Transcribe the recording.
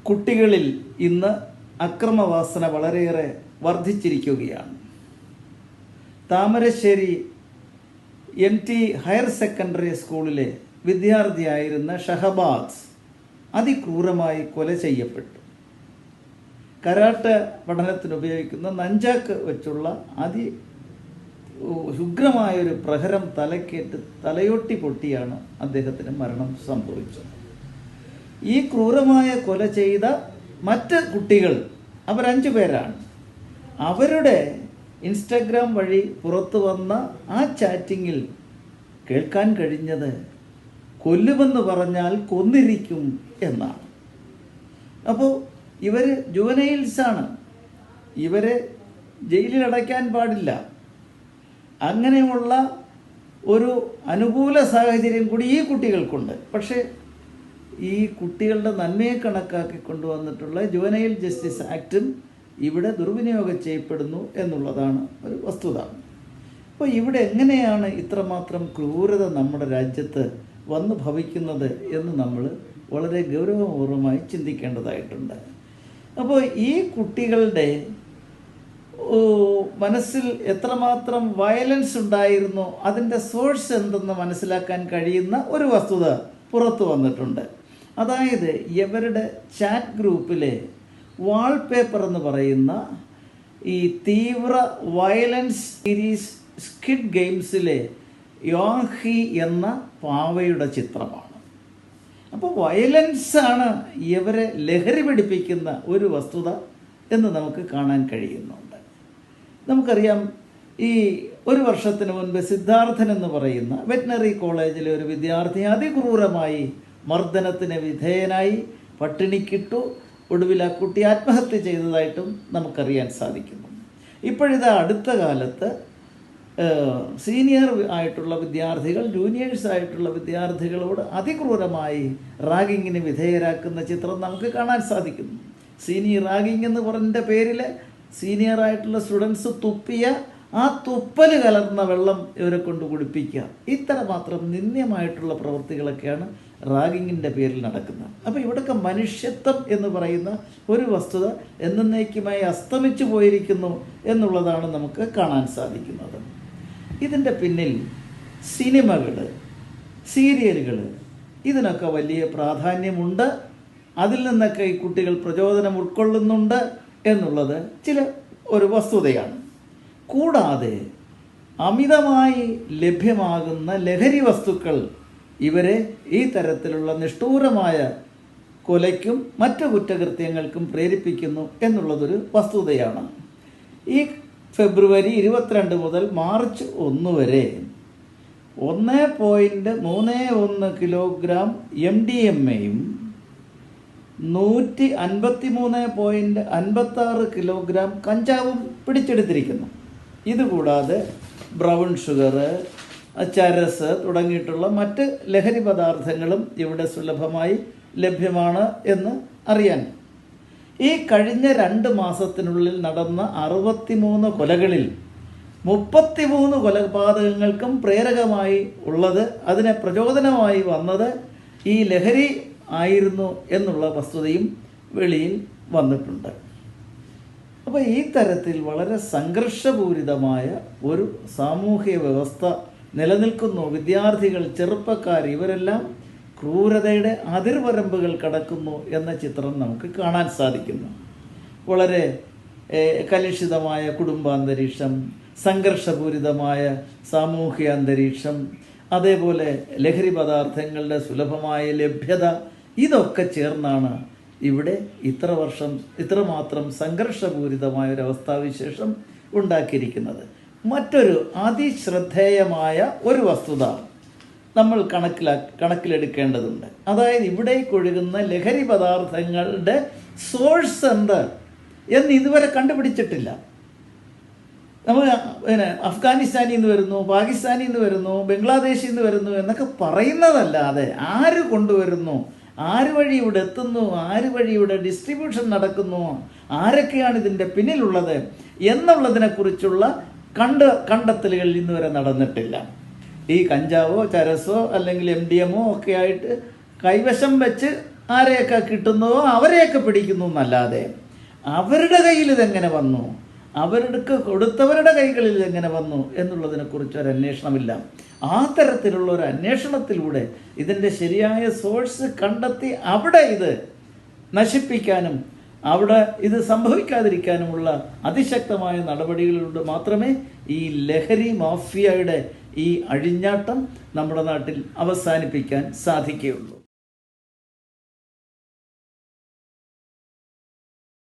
കുട്ടികളിൽ ഇന്ന് അക്രമവാസന വളരെയേറെ വർദ്ധിച്ചിരിക്കുകയാണ്. താമരശ്ശേരി MT ഹയർ സെക്കൻഡറി സ്കൂളിലെ വിദ്യാർത്ഥിയായിരുന്ന ഷഹബാസ് അതിക്രൂരമായി കൊല ചെയ്യപ്പെട്ടു. കരാട്ടെ പഠനത്തിനുപയോഗിക്കുന്ന നഞ്ചാക്ക് വെച്ചുള്ള ഉഗ്രമായൊരു പ്രഹരം തലക്കേറ്റ് തലയൊട്ടി പൊട്ടിയാണ് അദ്ദേഹത്തിന് മരണം സംഭവിച്ചത്. ഈ ക്രൂരമായ കൊല ചെയ്ത മറ്റ് കുട്ടികൾ, അവർ 5 പേരാണ്. അവരുടെ ഇൻസ്റ്റഗ്രാം വഴി പുറത്തു വന്ന ആ ചാറ്റിങ്ങിൽ കേൾക്കാൻ കഴിഞ്ഞത് കൊല്ലുമെന്ന് പറഞ്ഞാൽ കൊന്നിരിക്കും എന്നാണ്. അപ്പോൾ ഇവർ ജുവനൈൽസാണ്, ഇവരെ ജയിലിൽ അടയ്ക്കാൻ പാടില്ല. അങ്ങനെയുള്ള ഒരു അനുകൂല സാഹചര്യം കൂടി ഈ കുട്ടികൾക്കുണ്ട്. പക്ഷേ ഈ കുട്ടികളുടെ നന്മയെ കണക്കാക്കി കൊണ്ടുവന്നിട്ടുള്ള ജുവനൈൽ ജസ്റ്റിസ് ആക്റ്റും ഇവിടെ ദുർവിനിയോഗം ചെയ്യപ്പെടുന്നു എന്നുള്ളതാണ് ഒരു വസ്തുത. അപ്പോൾ ഇവിടെ എങ്ങനെയാണ് ഇത്രമാത്രം ക്രൂരത നമ്മുടെ രാജ്യത്ത് വന്നു ഭവിക്കുന്നത് എന്ന് നമ്മൾ വളരെ ഗൗരവപൂർവമായി ചിന്തിക്കേണ്ടതായിട്ടുണ്ട്. അപ്പോൾ ഈ കുട്ടികളുടെ മനസ്സിൽ എത്രമാത്രം വയലൻസ് ഉണ്ടായിരുന്നോ അതിൻ്റെ സോഴ്സ് എന്തെന്ന് മനസ്സിലാക്കാൻ കഴിയുന്ന ഒരു വസ്തുത പുറത്തു വന്നിട്ടുണ്ട്. അതായത് ഇവരുടെ ചാറ്റ് ഗ്രൂപ്പിലെ വാൾപേപ്പർ എന്ന് പറയുന്ന ഈ തീവ്ര വയലൻസ് സീരീസ് സ്ക്വിഡ് ഗെയിംസിലെ യോഹി എന്ന പാവയുടെ ചിത്രമാണ്. അപ്പോൾ വയലൻസാണ് ഇവരെ ലഹരി പിടിപ്പിക്കുന്ന ഒരു വസ്തുത എന്ന് നമുക്ക് കാണാൻ കഴിയുന്നുണ്ട്. നമുക്കറിയാം, ഈ 1 വർഷത്തിന് മുൻപ് സിദ്ധാർത്ഥൻ എന്ന് പറയുന്ന വെറ്റിനറി കോളേജിലെ ഒരു വിദ്യാർത്ഥി അതിക്രൂരമായി മർദ്ദനത്തിന് വിധേയനായി പട്ടിണിക്കിട്ടു. ഒടുവിൽ ആ കുട്ടി ആത്മഹത്യ ചെയ്തതായിട്ടും നമുക്കറിയാൻ സാധിക്കുന്നു. ഇപ്പോഴിത് അടുത്ത കാലത്ത് സീനിയർ ആയിട്ടുള്ള വിദ്യാർത്ഥികൾ ജൂനിയേഴ്സ് ആയിട്ടുള്ള വിദ്യാർത്ഥികളോട് അതിക്രൂരമായി റാഗിങ്ങിന് വിധേയരാക്കുന്ന ചിത്രം നമുക്ക് കാണാൻ സാധിക്കുന്നു. സീനിയർ റാഗിങ് എന്ന് പറഞ്ഞ പേരിൽ സീനിയറായിട്ടുള്ള സ്റ്റുഡൻസ് തുപ്പിയ ആ തുപ്പൽ കലർന്ന വെള്ളം ഇവരെ കൊണ്ട് കുടിപ്പിക്കുക, ഇത്രമാത്രം നിന്ദ്യമായിട്ടുള്ള പ്രവൃത്തികളൊക്കെയാണ് റാഗിങ്ങിൻ്റെ പേരിൽ നടക്കുന്നത്. അപ്പോൾ ഇവിടെയൊക്കെ മനുഷ്യത്വം എന്ന് പറയുന്ന ഒരു വസ്തുത എന്നേക്കുമായി അസ്തമിച്ചു പോയിരിക്കുന്നു എന്നുള്ളതാണ് നമുക്ക് കാണാൻ സാധിക്കുന്നത്. ഇതിൻ്റെ പിന്നിൽ സിനിമകൾ, സീരിയലുകൾ, ഇതിനൊക്കെ വലിയ പ്രാധാന്യമുണ്ട്. അതിൽ നിന്നൊക്കെ ഈ കുട്ടികൾ പ്രചോദനം ഉൾക്കൊള്ളുന്നുണ്ട് എന്നുള്ളത് ഒരു വസ്തുതയാണ്. കൂടാതെ അമിതമായി ലഭ്യമാകുന്ന ലഹരി വസ്തുക്കൾ ഇവരെ ഈ തരത്തിലുള്ള നിഷ്ഠൂരമായ കൊലയ്ക്കും മറ്റു കുറ്റകൃത്യങ്ങൾക്കും പ്രേരിപ്പിക്കുന്നു എന്നുള്ളതൊരു വസ്തുതയാണ്. ഈ ഫെബ്രുവരി 22 മുതൽ മാർച്ച് 1 വരെ 1.31 കിലോഗ്രാം MDMAയും 153.56 കിലോഗ്രാം കഞ്ചാവും പിടിച്ചെടുത്തിരിക്കുന്നു. ഇതുകൂടാതെ ബ്രൗൺ ഷുഗർ, ചരസ് തുടങ്ങിയിട്ടുള്ള മറ്റ് ലഹരി പദാർത്ഥങ്ങളും ഇവിടെ സുലഭമായി ലഭ്യമാണ് എന്ന് അറിയാൻ. ഈ കഴിഞ്ഞ 2 മാസത്തിനുള്ളിൽ നടന്ന 63 കൊലകളിൽ 33 കൊലപാതകങ്ങൾക്കും പ്രേരകമായി ഉള്ളത്, അതിനെ പ്രചോദനമായി വന്നത് ഈ ലഹരി ആയിരുന്നു എന്നുള്ള വസ്തുതയും വെളിയിൽ വന്നിട്ടുണ്ട്. അപ്പോൾ ഈ തരത്തിൽ വളരെ സംഘർഷപൂരിതമായ ഒരു സാമൂഹ്യ വ്യവസ്ഥ നിലനിൽക്കുന്നു. വിദ്യാർത്ഥികൾ, ചെറുപ്പക്കാർ, ഇവരെല്ലാം ക്രൂരതയുടെ അതിർവരമ്പുകൾ കടക്കുന്നു എന്ന ചിത്രം നമുക്ക് കാണാൻ സാധിക്കുന്നു. വളരെ കലുഷിതമായ കുടുംബാന്തരീക്ഷം, സംഘർഷപൂരിതമായ സാമൂഹ്യ അന്തരീക്ഷം, അതേപോലെ ലഹരി പദാർത്ഥങ്ങളുടെ സുലഭമായ ലഭ്യത, ഇതൊക്കെ ചേർന്നാണ് ഇവിടെ ഇത്രമാത്രം സംഘർഷപൂരിതമായ ഒരവസ്ഥാവിശേഷം ഉണ്ടാക്കിയിരിക്കുന്നത്. മറ്റൊരു അതിശ്രദ്ധേയമായ ഒരു വസ്തുത നമ്മൾ കണക്കിലെടുക്കേണ്ടതുണ്ട്. അതായത് ഇവിടേക്ക് ഒഴുകുന്ന ലഹരി പദാർത്ഥങ്ങളുടെ സോഴ്സ് എന്ത് എന്ന് ഇതുവരെ കണ്ടുപിടിച്ചിട്ടില്ല. നമ്മൾ അഫ്ഗാനിസ്ഥാനിൽ നിന്ന് വരുന്നു, പാകിസ്ഥാനിൽ നിന്ന് വരുന്നു, ബംഗ്ലാദേശിൽ നിന്ന് വരുന്നു എന്നൊക്കെ പറയുന്നതല്ലാതെ ആര് കൊണ്ടുവരുന്നു, ആര് വഴി ഇവിടെ എത്തുന്നു, ആര് വഴി ഇവിടെ ഡിസ്ട്രിബ്യൂഷൻ നടക്കുന്നു, ആരൊക്കെയാണ് ഇതിൻ്റെ പിന്നിലുള്ളത് എന്നുള്ളതിനെക്കുറിച്ചുള്ള കണ്ടെത്തലുകൾ ഇന്ന് വരെ നടന്നിട്ടില്ല. ഈ കഞ്ചാവോ ചരസോ അല്ലെങ്കിൽ MDMO ഒക്കെ ആയിട്ട് കൈവശം വെച്ച് ആരെയൊക്കെ കിട്ടുന്നുവോ അവരെയൊക്കെ പിടിക്കുന്നു എന്നല്ലാതെ അവരുടെ കയ്യിൽ ഇതെങ്ങനെ വന്നു, അവർക്ക് കൊടുത്തവരുടെ കൈകളിൽ ഇതെങ്ങനെ വന്നു എന്നുള്ളതിനെക്കുറിച്ച് ഒരു അന്വേഷണമില്ല. ആ തരത്തിലുള്ള ഒരു അന്വേഷണത്തിലൂടെ ഇതിൻ്റെ ശരിയായ സോഴ്സ് കണ്ടെത്തി അവിടെ ഇത് നശിപ്പിക്കാനും അവിടെ ഇത് സംഭവിക്കാതിരിക്കാനുമുള്ള അതിശക്തമായ നടപടികളിലൂടെ മാത്രമേ ഈ ലഹരി മാഫിയയുടെ ഈ അഴിഞ്ഞാട്ടം നമ്മുടെ നാട്ടിൽ അവസാനിപ്പിക്കാൻ സാധിക്കുകയുള്ളൂ.